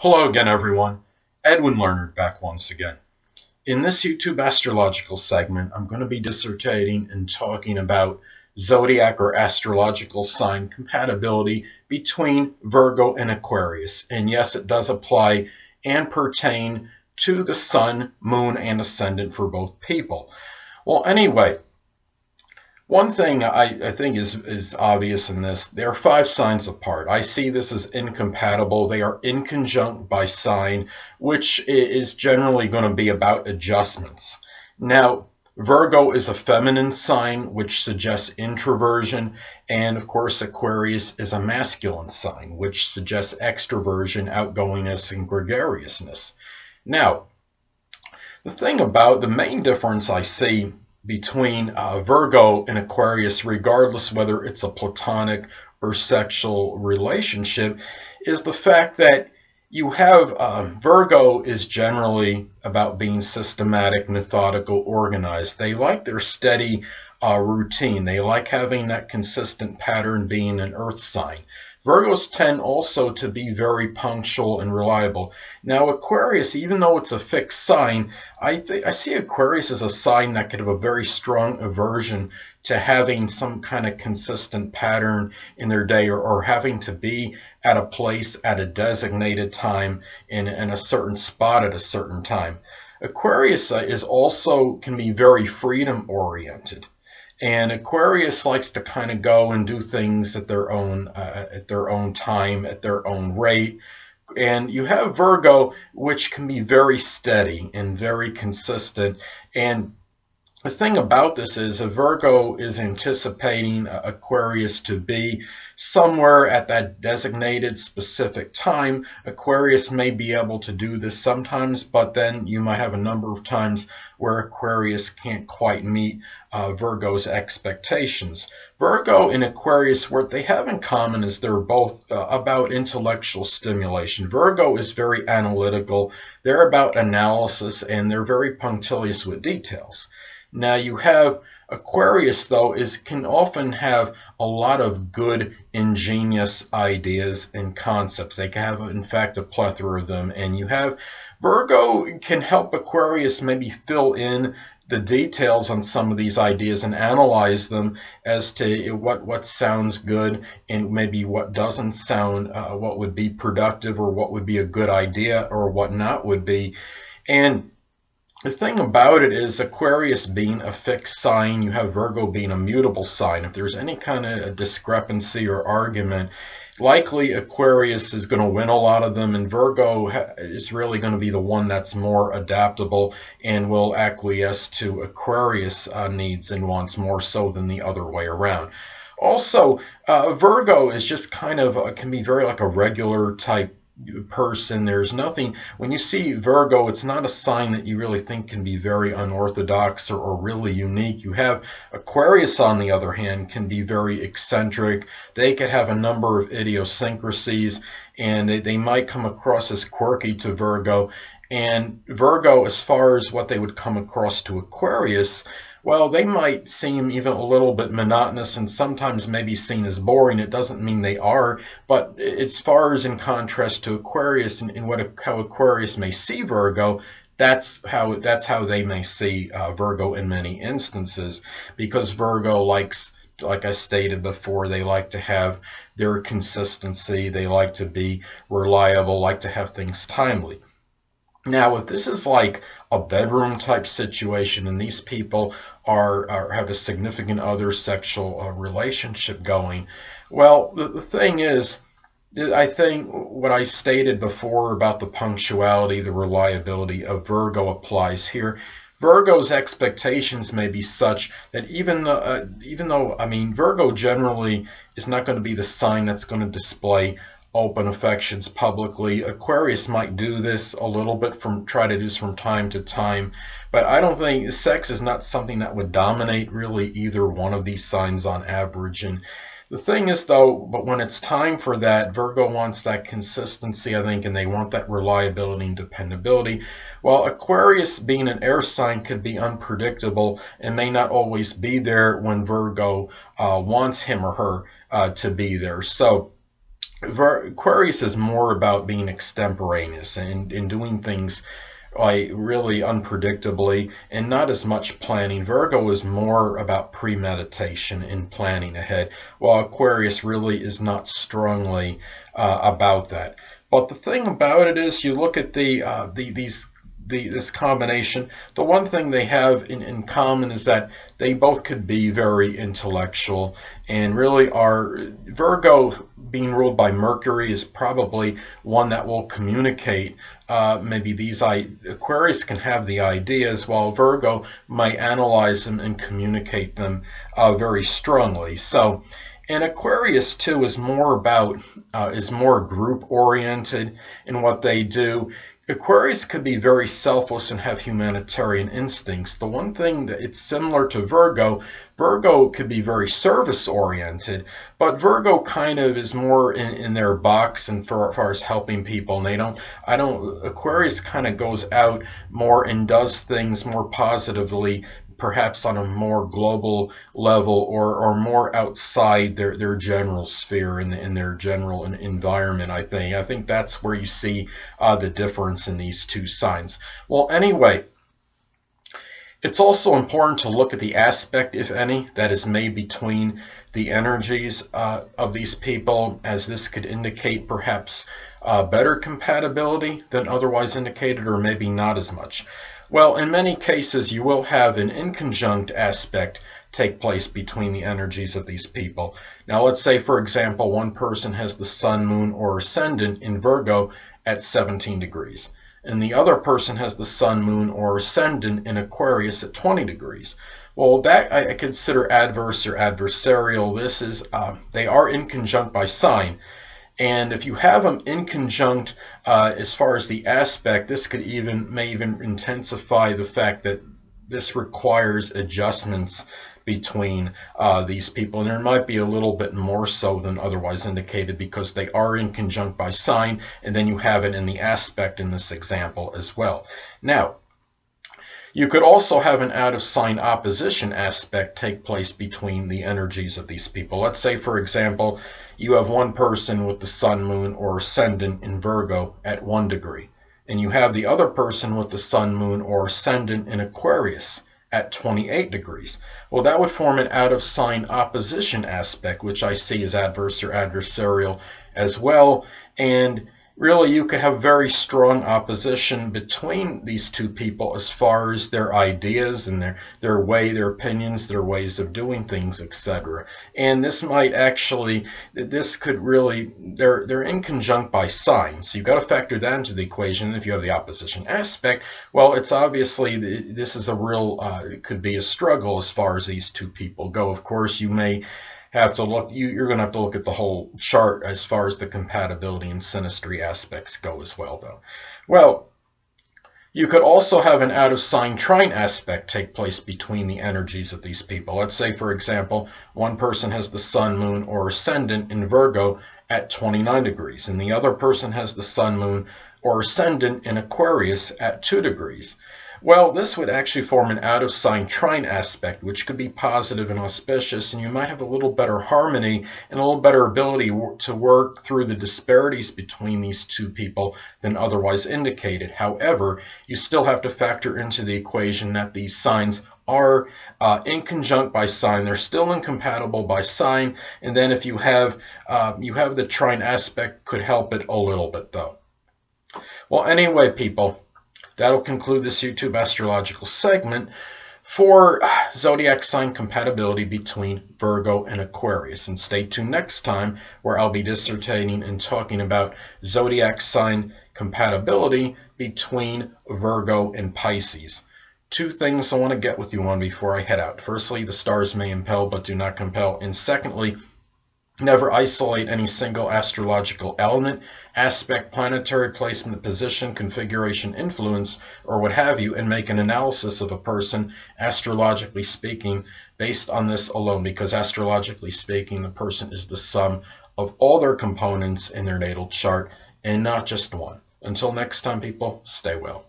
Hello again, everyone. Edwin Lerner back once again. In this YouTube astrological segment, I'm going to be dissertating and talking about zodiac or astrological sign compatibility between Virgo and Aquarius. And yes, it does apply and pertain to the sun, moon, and ascendant for both people. Well, anyway, one thing I think is obvious in this, there are 5 signs apart. I see this as incompatible. They are inconjunct by sign, which is generally going to be about adjustments. Now, Virgo is a feminine sign, which suggests introversion, and of course, Aquarius is a masculine sign, which suggests extroversion, outgoingness, and gregariousness. Now, the main difference I see between Virgo and Aquarius, regardless whether it's a platonic or sexual relationship, is the fact that you have Virgo is generally about being systematic, methodical, organized. They like their steady routine. They like having that consistent pattern, being an earth sign. Virgos tend also to be very punctual and reliable. Now, Aquarius, even though it's a fixed sign, I see Aquarius as a sign that could have a very strong aversion to having some kind of consistent pattern in their day, or having to be at a place at a designated time in a certain spot at a certain time. Aquarius can be very freedom oriented. And Aquarius likes to kind of go and do things at their own time, at their own rate. And you have Virgo, which can be very steady and very consistent. And the thing about this is a Virgo is anticipating Aquarius to be somewhere at that designated specific time. Aquarius may be able to do this sometimes, but then you might have a number of times where Aquarius can't quite meet Virgo's expectations. Virgo and Aquarius, what they have in common is they're both about intellectual stimulation. Virgo is very analytical. They're about analysis, and they're very punctilious with details. Now you have Aquarius, though, can often have a lot of good, ingenious ideas and concepts. They can have, in fact, a plethora of them. And you have Virgo can help Aquarius maybe fill in the details on some of these ideas and analyze them as to what sounds good and maybe what doesn't sound, what would be productive or what would be a good idea or what not would be. And the thing about it is Aquarius being a fixed sign, you have Virgo being a mutable sign. If there's any kind of discrepancy or argument, likely Aquarius is going to win a lot of them, and Virgo is really going to be the one that's more adaptable and will acquiesce to Aquarius needs and wants more so than the other way around. Also, Virgo is just kind of can be very like a regular type person. There's nothing, when you see Virgo, it's not a sign that you really think can be very unorthodox or really unique. You have Aquarius, on the other hand, can be very eccentric. They could have a number of idiosyncrasies, and they might come across as quirky to Virgo. And Virgo, as far as what they would come across to Aquarius, well, they might seem even a little bit monotonous and sometimes maybe seen as boring. It doesn't mean they are, but as far as in contrast to Aquarius and how Aquarius may see Virgo, that's how they may see Virgo in many instances, because Virgo likes, like I stated before, they like to have their consistency, they like to be reliable, like to have things timely. Now, if this is like a bedroom type situation and these people have a significant other sexual relationship going, well, the thing is, I think what I stated before about the punctuality, the reliability of Virgo applies here. Virgo's expectations may be such that even though I mean, Virgo generally is not going to be the sign that's going to display open affections publicly. Aquarius might do this a little bit, try to do this from time to time, but I don't think sex is not something that would dominate really either one of these signs on average. And the thing is, though, but when it's time for that, Virgo wants that consistency, I think, and they want that reliability and dependability. While Aquarius, being an air sign, could be unpredictable and may not always be there when Virgo wants him or her to be there. So Aquarius is more about being extemporaneous and doing things like really unpredictably and not as much planning. Virgo is more about premeditation and planning ahead, while Aquarius really is not strongly about that. But the thing about it is, you look at this combination. The one thing they have in common is that they both could be very intellectual and really are. Virgo, being ruled by Mercury, is probably one that will communicate. Maybe Aquarius can have the ideas, while Virgo might analyze them and communicate them very strongly. So, and Aquarius too is more group oriented in what they do. Aquarius could be very selfless and have humanitarian instincts. The one thing that it's similar to Virgo, Virgo could be very service oriented, but Virgo kind of is more in their box and for as far as helping people. And Aquarius kind of goes out more and does things more positively, perhaps on a more global level or more outside their general sphere in their general environment. I think that's where you see the difference in these two signs. Well, anyway, it's also important to look at the aspect, if any, that is made between the energies of these people, as this could indicate perhaps better compatibility than otherwise indicated, or maybe not as much. Well, in many cases, you will have an inconjunct aspect take place between the energies of these people. Now, let's say, for example, one person has the sun, moon, or ascendant in Virgo at 17 degrees, and the other person has the sun, moon, or ascendant in Aquarius at 20 degrees. Well, that I consider adverse or adversarial. They are inconjunct by sign. And if you have them inconjunct as far as the aspect, this may even intensify the fact that this requires adjustments between these people. And there might be a little bit more so than otherwise indicated because they are inconjunct by sign, and then you have it in the aspect in this example as well. Now, you could also have an out of sign opposition aspect take place between the energies of these people. Let's say, for example, you have one person with the sun, moon, or ascendant in Virgo at 1 degree, and you have the other person with the sun, moon, or ascendant in Aquarius at 28 degrees. Well, that would form an out of sign opposition aspect, which I see as adverse or adversarial as well. And really, you could have very strong opposition between these two people as far as their ideas and their opinions, their ways of doing things, etc. And they're inconjunct by signs. So you've got to factor that into the equation. If you have the opposition aspect, well, it's obviously, this is it could be a struggle as far as these two people go. Of course, you're going to have to look at the whole chart as far as the compatibility and synastry aspects go as well, though. Well, you could also have an out of Sine Trine aspect take place between the energies of these people. Let's say, for example, one person has the sun, moon, or ascendant in Virgo at 29 degrees, and the other person has the sun, moon, or ascendant in Aquarius at 2 degrees. Well, this would actually form an out of Sine Trine aspect, which could be positive and auspicious, and you might have a little better harmony and a little better ability to work through the disparities between these two people than otherwise indicated. However, you still have to factor into the equation that these signs are inconjunct by sign. They're still incompatible by sign, and then if you have the trine aspect, could help it a little bit, though. Well, anyway, people, that'll conclude this YouTube astrological segment for zodiac sign compatibility between Virgo and Aquarius. And stay tuned next time, where I'll be dissertating and talking about zodiac sign compatibility between Virgo and Pisces. Two things I want to get with you on before I head out. Firstly, the stars may impel but do not compel. And secondly, never isolate any single astrological element, aspect, planetary placement, position, configuration, influence, or what have you, and make an analysis of a person, astrologically speaking, based on this alone, because astrologically speaking, the person is the sum of all their components in their natal chart, and not just one. Until next time, people, stay well.